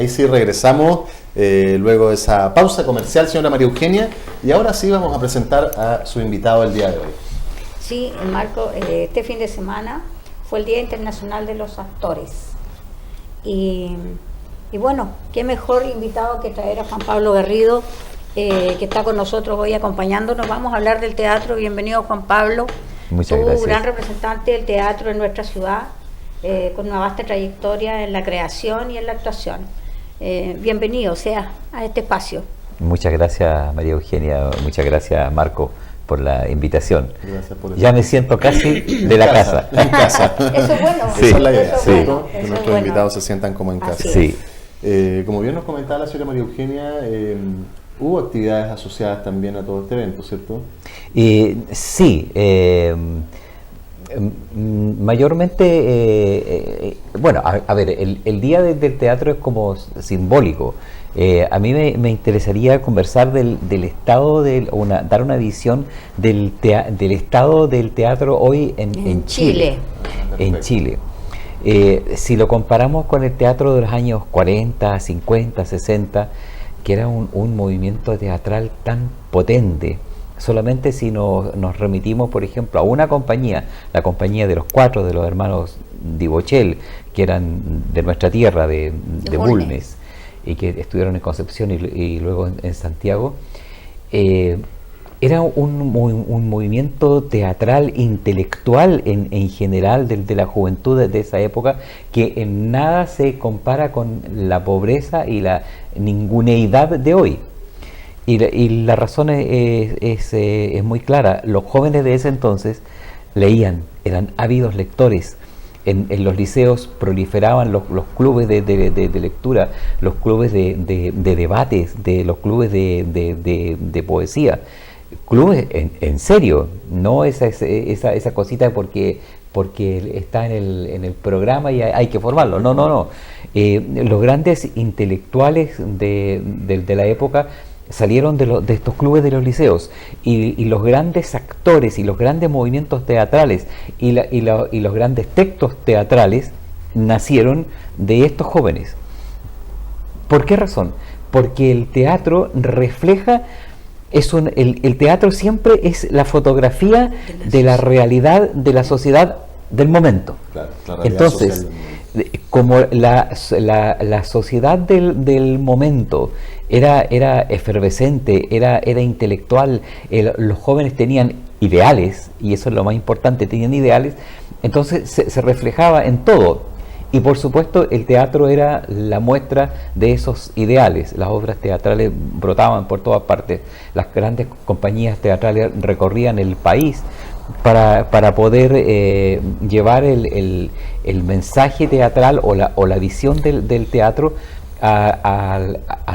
ahí sí regresamos luego de esa pausa comercial, señora María Eugenia, y ahora sí vamos a presentar a su invitado el día de hoy. Sí, Marco, este fin de semana fue el Día Internacional de los Actores. Y bueno, qué mejor invitado que traer a Juan Pablo Garrido, que está con nosotros hoy acompañándonos. Vamos a hablar del teatro. Bienvenido, Juan Pablo. Muchas Tú, gracias. gran representante del teatro en nuestra ciudad, con una vasta trayectoria en la creación y en la actuación. Bienvenido sea a este espacio. Muchas gracias, María Eugenia. Muchas gracias, Marco, por la invitación. Gracias por Ya me siento casi de la casa. En casa. Eso es bueno. Sí. Esa es la idea, Eso es ¿cierto? bueno, Que eso es nuestros bueno. invitados se sientan como en casa. Así Sí. Como bien nos comentaba la señora María Eugenia, hubo actividades asociadas también a todo este evento, ¿cierto? Sí. Mayormente, bueno, a ver, el Día del Teatro es como simbólico. A mí me interesaría conversar del estado, dar una visión del estado del teatro hoy en Chile. En Chile. Si lo comparamos con el teatro de los años 40, 50, 60, que era un movimiento teatral tan potente, solamente si nos remitimos, por ejemplo, a una compañía, la compañía de los cuatro, de los hermanos Dibochel, que eran de nuestra tierra, de Bulnes, y que estuvieron en Concepción y luego en Santiago, era un movimiento teatral, intelectual en general de la juventud de esa época, que en nada se compara con la pobreza y la ninguneidad de hoy. Y la razón es muy clara. Los jóvenes de ese entonces leían, eran ávidos lectores. En los liceos proliferaban los clubes de lectura, los clubes de debates, los clubes de poesía. Clubes en serio, no esa cosita porque está en el programa y hay que formarlo. No. Los grandes intelectuales de la época salieron de estos clubes de los liceos, y los grandes actores y los grandes movimientos teatrales y los grandes textos teatrales nacieron de estos jóvenes. ¿Por qué razón? Porque el teatro refleja, el teatro siempre es la fotografía de la realidad de la sociedad del momento. Claro, la realidad Entonces, social del momento. como la sociedad del momento era efervescente, era intelectual, los jóvenes tenían ideales, y eso es lo más importante, tenían ideales, entonces se reflejaba en todo. Y por supuesto el teatro era la muestra de esos ideales. Las obras teatrales brotaban por todas partes. Las grandes compañías teatrales recorrían el país para poder llevar el mensaje teatral o la visión del teatro a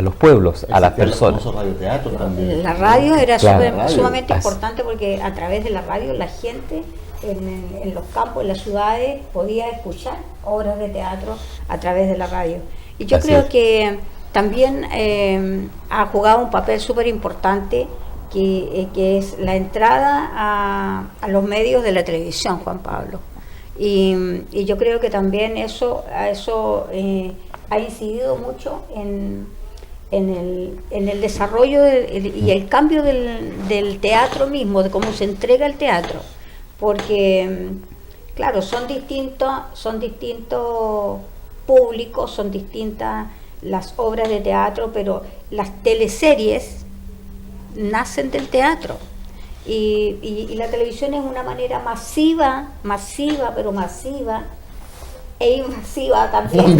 los pueblos, a las personas. El famoso radioteatro también. La radio era Claro. sumamente importante, porque a través de la radio la gente en los campos, en las ciudades, podía escuchar obras de teatro a través de la radio. Y yo Así creo es. que también ha jugado un papel súper importante, que es la entrada a los medios de la televisión, Juan Pablo. Y yo creo que también eso ha incidido mucho en el desarrollo y el cambio del teatro mismo, de cómo se entrega el teatro. Porque, claro, son distintos públicos, son distintas las obras de teatro, pero las teleseries nacen del teatro. Y la televisión es una manera masiva, pero masiva, e invasiva también,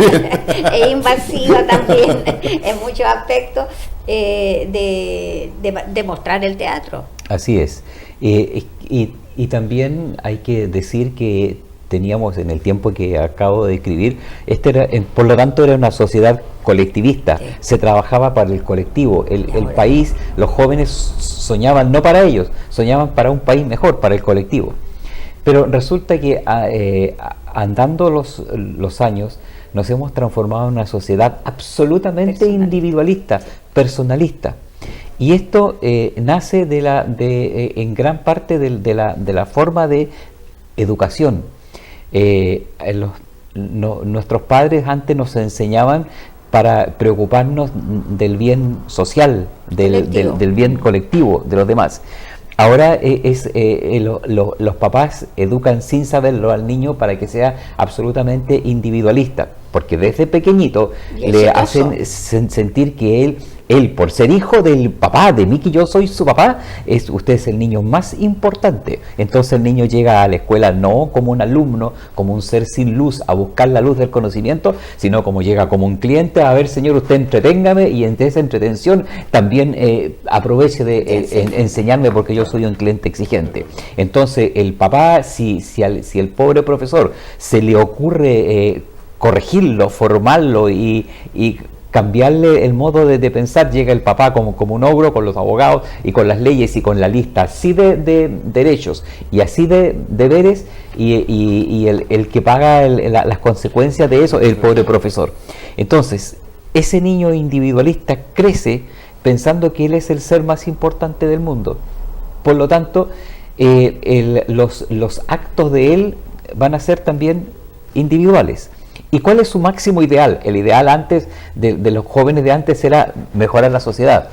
en muchos aspectos, de mostrar el teatro. Así es. Y también hay que decir que teníamos, en el tiempo que acabo de describir, por lo tanto era una sociedad colectivista. Sí. Se trabajaba para el colectivo, el país. Los jóvenes soñaban no para ellos, soñaban para un país mejor, para el colectivo. Pero resulta que andando los años, nos hemos transformado en una sociedad absolutamente individualista, personalista. Y esto nace en gran parte de la forma de educación. Nuestros padres antes nos enseñaban para preocuparnos del bien social, del bien colectivo de los demás. Ahora los papás educan sin saberlo al niño para que sea absolutamente individualista, porque desde pequeñito le hacen sentir que él, por ser hijo del papá, de mí que yo soy su papá, usted es el niño más importante. Entonces el niño llega a la escuela no como un alumno, como un ser sin luz, a buscar la luz del conocimiento, sino como llega como un cliente, a ver, señor, usted entreténgame, y entre esa entretención también aproveche de enseñarme, porque yo soy un cliente exigente. Entonces el papá, si el pobre profesor se le ocurre corregirlo, formarlo y cambiarle el modo de pensar, llega el papá como un ogro con los abogados y con las leyes y con la lista así de derechos y así de deberes, y el que paga las consecuencias de eso es el pobre profesor. Entonces, ese niño individualista crece pensando que él es el ser más importante del mundo. Por lo tanto, los actos de él van a ser también individuales. ¿Y cuál es su máximo ideal? El ideal antes de los jóvenes de antes era mejorar la sociedad.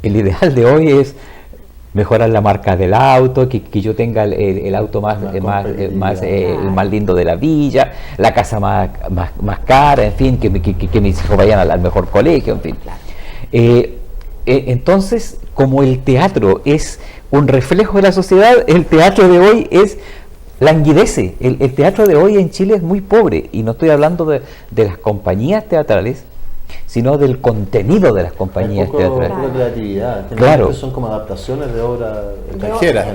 El ideal de hoy es mejorar la marca del auto, que yo tenga el auto más lindo de la villa, la casa más cara, en fin, que mis hijos vayan al mejor colegio, en fin. Entonces, como el teatro es un reflejo de la sociedad, el teatro de hoy languidece. El teatro de hoy en Chile es muy pobre, y no estoy hablando de las compañías teatrales, sino del contenido de las compañías teatrales. Poca creatividad. Claro. Son como adaptaciones de obras extranjeras.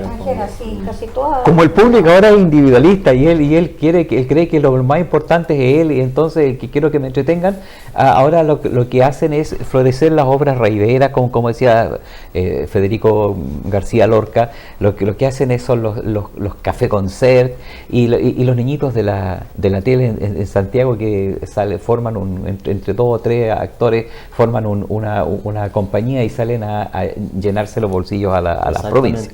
Sí, casi todas. Como el público ahora es individualista y él cree que lo más importante es él, y entonces que quiero que me entretengan, ahora lo que hacen es florecer las obras raideras, como decía Federico García Lorca. Lo que hacen son los café concert y los niñitos de la tele en Santiago, que forman entre 2 o 3 actores, forman una compañía y salen a llenarse los bolsillos a las provincias.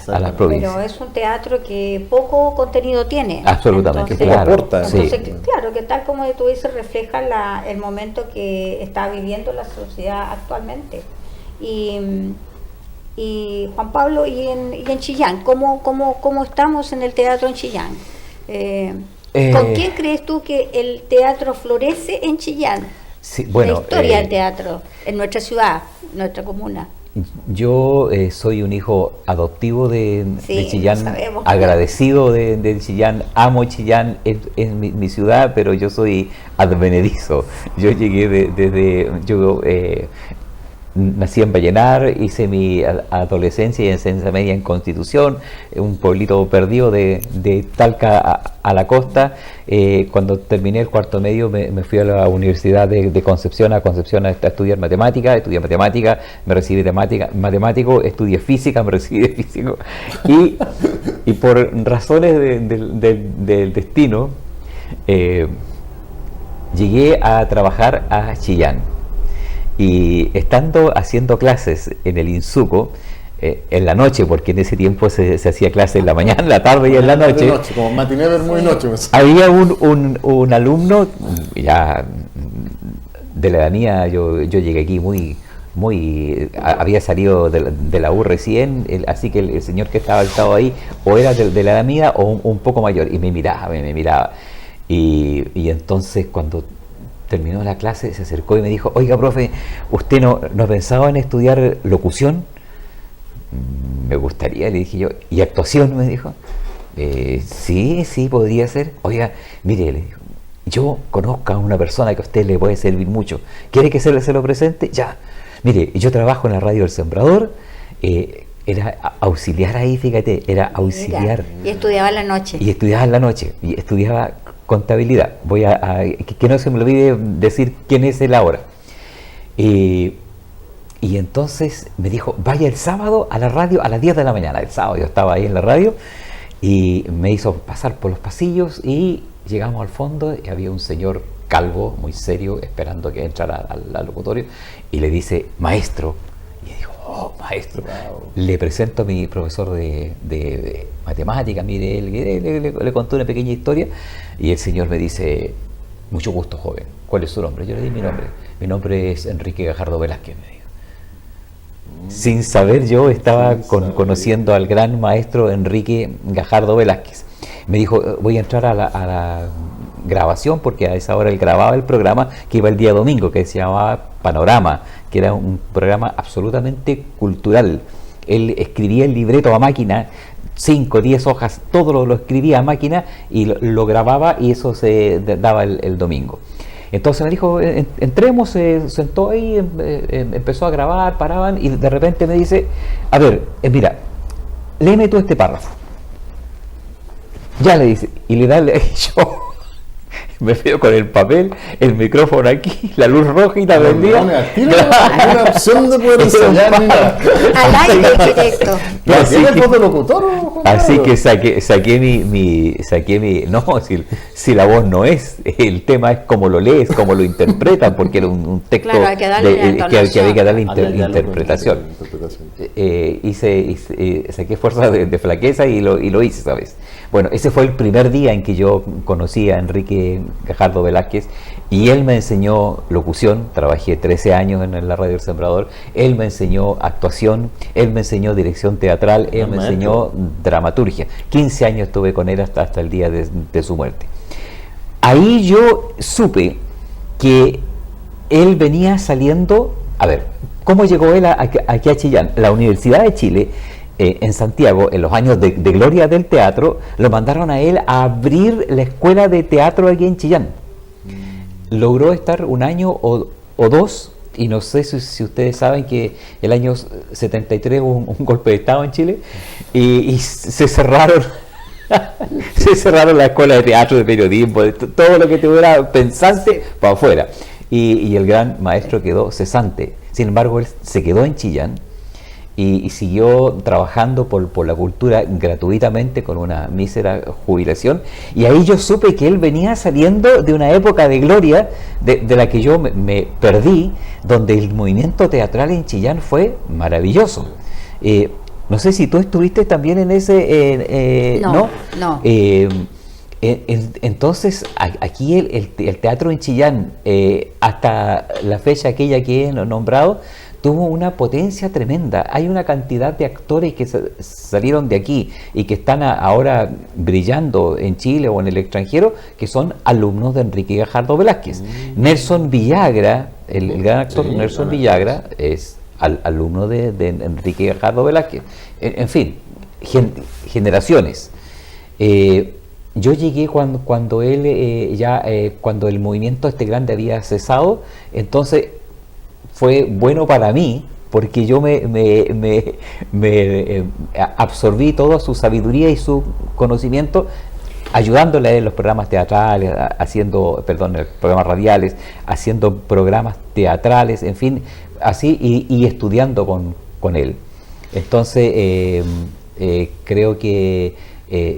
Pero es un teatro que poco contenido tiene. Absolutamente. Entonces, claro. Aporta. Entonces, Sí. claro, que tal como tú dices, refleja el momento que está viviendo la sociedad actualmente. Y Juan Pablo, y en Chillán, ¿cómo estamos en el teatro en Chillán? ¿Con quién crees tú que el teatro florece en Chillán? Sí, bueno, la historia del teatro en nuestra ciudad, nuestra comuna. Yo soy un hijo adoptivo de Chillán, sabemos. agradecido de Chillán, amo Chillán, es mi ciudad, pero yo soy advenedizo. Yo llegué nací en Vallenar, hice mi adolescencia y enseñanza media en Constitución, un pueblito perdido de Talca a la costa. Cuando terminé el cuarto medio me fui a la Universidad de Concepción, a estudiar matemática, me recibí de matemático, estudié física, me recibí de físico, y por razones del destino llegué a trabajar a Chillán. Y estando haciendo clases en el INSUCO, en la noche, porque en ese tiempo se hacía clase en la mañana, en la tarde y en la noche, como matiné, ver muy noche. había un alumno, ya de la edad mía, yo llegué aquí había salido de la U recién, así que el señor que estaba sentado ahí o era de la edad mía o un poco mayor, y me miraba. Y entonces cuando terminó la clase se acercó y me dijo: oiga, profe, ¿usted no pensaba en estudiar locución? Me gustaría, le dije yo. ¿Y actuación? Me dijo. Sí, podría ser. Oiga, mire, le dijo, yo conozco a una persona que a usted le puede servir mucho. ¿Quiere que se lo presente? Ya. Mire, yo trabajo en la radio El Sembrador, era auxiliar ahí, fíjate, era auxiliar. Mira, y estudiaba en la noche. Y estudiaba contabilidad. Que no se me olvide decir quién es él ahora. Y entonces me dijo: vaya el sábado a la radio a las 10 de la mañana. El sábado yo estaba ahí en la radio y me hizo pasar por los pasillos y llegamos al fondo y había un señor calvo, muy serio, esperando que entrara al locutorio, y le dice: maestro. Y yo digo: oh, maestro. Wow. Le presento a mi profesor de matemática, mire, le conté una pequeña historia, y el señor me dice: mucho gusto, joven, ¿cuál es su nombre? Yo le di mi nombre. Mi nombre es Enrique Gajardo Velázquez, me dijo. Sin saber, yo estaba conociendo al gran maestro Enrique Gajardo Velázquez. Me dijo, voy a entrar a la grabación, porque a esa hora él grababa el programa que iba el día domingo, que se llamaba Panorama, que era un programa absolutamente cultural. Él escribía el libreto a máquina, 5, 10 hojas, todo lo escribía a máquina y lo grababa, y eso se daba el domingo. Entonces me dijo, entremos, se sentó ahí, empezó a grabar, paraban, y de repente me dice, a ver, mira, léeme tú este párrafo. Ya, le dice, y le da yo me veo con el papel, el micrófono aquí, la luz roja y la prendida. Una opción de poder ensayar ni nada. Al aire directo. Pero ¿tiene voz de locutor? Así que saqué mi no, si la voz no es, el tema es cómo lo lees, cómo lo interpretan, porque era un texto, claro, hay que darle que había que darle interpretación. Saqué fuerza de flaqueza y lo hice, ¿sabes? Bueno, ese fue el primer día en que yo conocí a Enrique Gajardo Velázquez, y él me enseñó locución. Trabajé 13 años en la Radio El Sembrador. Él me enseñó actuación, él me enseñó dirección teatral, él me enseñó dramaturgia. 15 años estuve con él hasta el día de su muerte. Ahí yo supe que él venía saliendo. A ver, ¿cómo llegó él aquí a Chillán? La Universidad de Chile, en Santiago, en los años de gloria del teatro, lo mandaron a él a abrir la escuela de teatro aquí en Chillán. Logró estar un año o dos, y no sé si ustedes saben que el año 73 hubo un golpe de Estado en Chile, y se cerraron se cerraron la escuela de teatro, de periodismo, de todo lo que tuviera pensante para afuera, y el gran maestro quedó cesante. Sin embargo, él se quedó en Chillán y siguió trabajando por la cultura gratuitamente, con una mísera jubilación. Y ahí yo supe que él venía saliendo de una época de gloria de la que yo me perdí, donde el movimiento teatral en Chillán fue maravilloso. No sé si tú estuviste también en ese... No. Entonces, aquí el teatro en Chillán, hasta la fecha aquella que he nombrado, tuvo una potencia tremenda. Hay una cantidad de actores que salieron de aquí y que están ahora brillando en Chile o en el extranjero, que son alumnos de Enrique Gajardo Velázquez. Nelson Villagra, el gran actor Nelson Villagra, es alumno de Enrique Gajardo Velázquez. En fin, generaciones. Yo llegué cuando él cuando el movimiento grande había cesado. Entonces fue bueno para mí, porque yo me absorbí toda su sabiduría y su conocimiento, ayudándole en los programas teatrales, programas radiales, haciendo programas teatrales, en fin, así, y estudiando con él. Entonces, creo que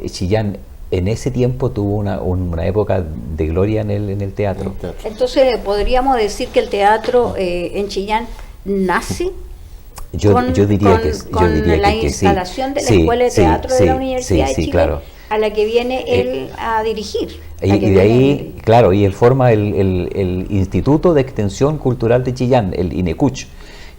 Chillán en ese tiempo tuvo una época de gloria en el teatro. Entonces, ¿podríamos decir que el teatro en Chillán nace yo diría que la instalación de la Escuela de Teatro de la Universidad de Chile, claro, a la que viene él a dirigir? Y de ahí, claro, y él forma el Instituto de Extensión Cultural de Chillán, el INECUCH,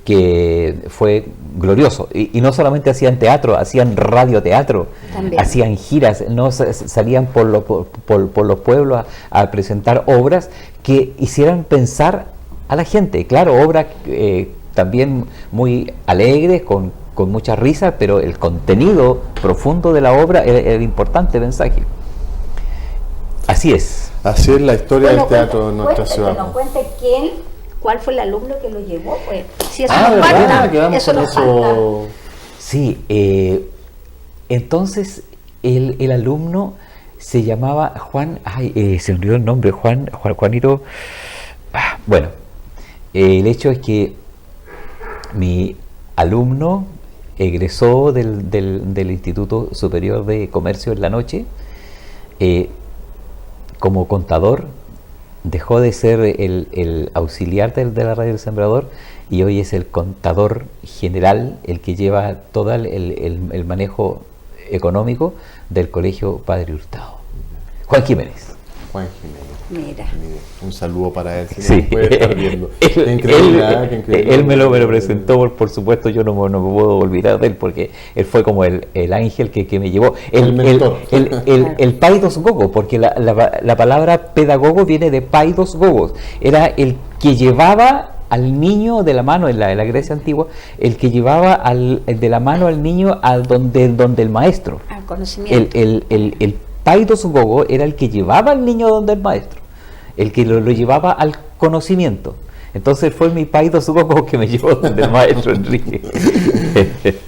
que fue glorioso. Y no solamente hacían teatro, hacían radioteatro, también hacían giras, salían por los pueblos a presentar obras que hicieran pensar a la gente. Claro, obras también muy alegres, con mucha risa, pero el contenido profundo de la obra era el importante mensaje. Así es. Así es la historia del teatro en nuestra ciudad. Que nos cuente ¿cuál fue el alumno que lo llevó? Pues, si eso nos falta, eso nos falta. Sí, entonces el alumno se llamaba Juan, se me olvidó el nombre, Juanito. Bueno, el hecho es que mi alumno egresó del Instituto Superior de Comercio en la noche, como contador. Dejó de ser el auxiliar de la Radio El Sembrador, y hoy es el contador general, el que lleva todo el manejo económico del Colegio Padre Hurtado. Juan Jiménez. Juan Jiménez. Mira. Mire, un saludo para él, si Sí. nos puede estar viendo. Qué increíble, ¿eh? Qué increíble. Él me lo presentó, por supuesto, yo no me puedo olvidar de él, porque él fue como el ángel que me llevó. El mentor. El paidos gogo, porque la palabra pedagogo viene de paidos gogos. Era el que llevaba al niño de la mano en la Grecia antigua, el que llevaba de la mano al niño a donde el maestro. Al conocimiento. El paidos gogo era el que llevaba al niño donde el maestro, el que lo llevaba al conocimiento. Entonces fue mi paidos gogo que me llevó donde el maestro Enrique.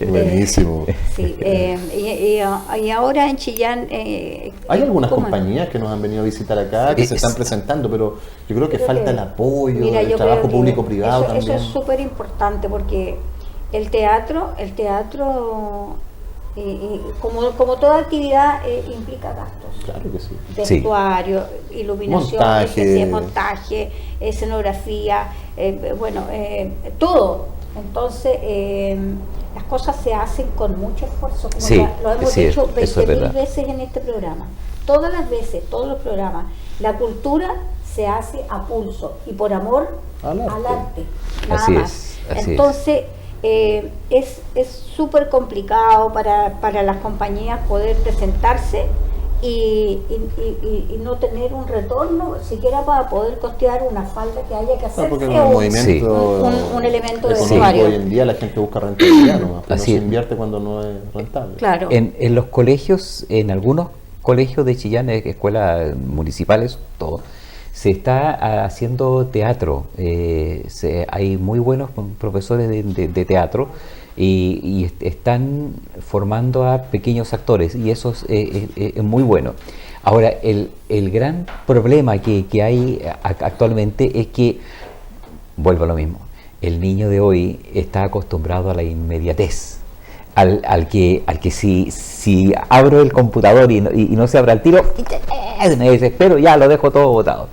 Buenísimo. Sí, y ahora en Chillán... Hay algunas compañías que nos han venido a visitar acá, que se están presentando, pero yo creo que falta el apoyo, Mira, el yo trabajo creo que público-privado también. Eso es súper importante porque el teatro como toda actividad implica gastos. Claro que sí. Vestuario, iluminación, montaje, escenografía, todo. Entonces, las cosas se hacen con mucho esfuerzo, como Sí, lo hemos sí, dicho eso es 20.000 verdad. veces en este programa. Todas las veces, todos los programas. La cultura se hace a pulso y por amor al arte. Nada Así más. es, así Entonces, es súper complicado para las compañías poder presentarse y no tener un retorno siquiera para poder costear una falda que haya que hacer, Porque es un movimiento un elemento de económico. vestuario. Hoy en día la gente busca rentabilidad, no Así se es. invierte cuando no es rentable. Claro. En los colegios, en algunos colegios de Chillán, escuelas municipales, todo, se está haciendo teatro. Hay muy buenos profesores de teatro y están formando a pequeños actores y eso es muy bueno. Ahora, el gran problema que hay actualmente es que, vuelvo a lo mismo, el niño de hoy está acostumbrado a la inmediatez. Al que si abro el computador y no se abra el tiro, me desespero, ya lo dejo todo botado.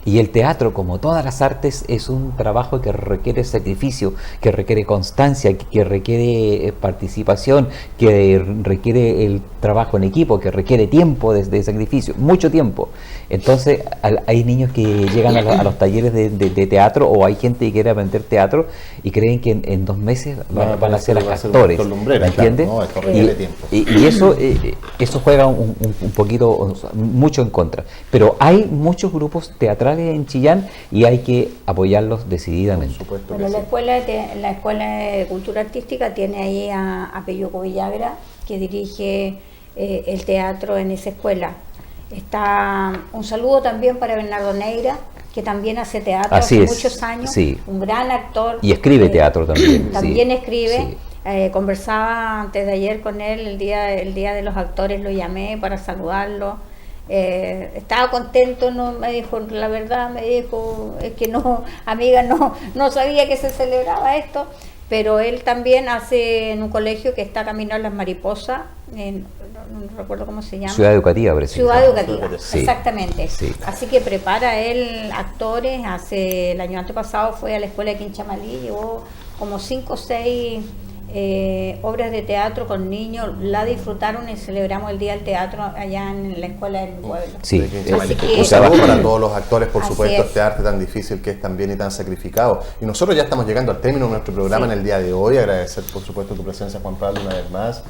Y el teatro, como todas las artes, es un trabajo que requiere sacrificio, que requiere constancia, que requiere participación, que requiere el trabajo en equipo, que requiere tiempo de sacrificio, mucho tiempo. Entonces hay niños que llegan a los talleres de teatro, o hay gente que quiere aprender teatro y creen que en 2 meses van a ser actores, ¿entiendes? Claro, no, esto requiere tiempo. Y eso juega un poquito, mucho en contra. Pero hay muchos grupos teatrales en Chillán y hay que apoyarlos decididamente. Por supuesto Bueno, que la sí. escuela de cultura artística tiene ahí a Peyuco Villagra, que dirige el teatro en esa escuela. Está un saludo también para Bernardo Neira, que también hace teatro hace muchos años, sí. Un gran actor. Y escribe teatro también. También sí, escribe. sí. Conversaba antes de ayer con él, el día de los actores, lo llamé para saludarlo. Estaba contento, no me dijo, la verdad me dijo, es que no, amiga, no sabía que se celebraba esto, pero él también hace en un colegio que está camino a Las Mariposas, no recuerdo cómo se llama. Ciudad Educativa, parece. Ciudad Educativa, sí. Exactamente. Sí. Así que prepara él actores, el año antepasado fue a la escuela de Quinchamalí, llevó como 5 o 6 obras de teatro con niños, la disfrutaron y celebramos el Día del Teatro allá en la escuela del pueblo. Sí, Así que- un saludo para todos los actores, por Así supuesto, es. este arte tan difícil que es también y tan sacrificado. Y nosotros ya estamos llegando al término de nuestro programa Sí. en el día de hoy. Agradecer, por supuesto, tu presencia, Juan Pablo, una vez más.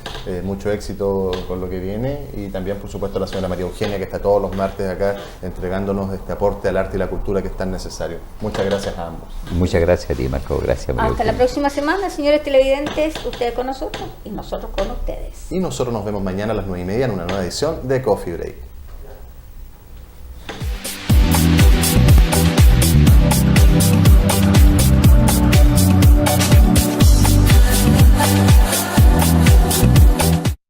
Mucho éxito con lo que viene. Y también, por supuesto, a la señora María Eugenia, que está todos los martes acá entregándonos este aporte al arte y la cultura que es tan necesario. Muchas gracias a ambos. Muchas gracias a ti, Marco. Gracias, María Hasta la Eugenia. próxima semana, señores televidentes, ustedes con nosotros y nosotros con ustedes. Y nosotros nos vemos mañana a las 9:30 en una nueva edición de Coffee Break.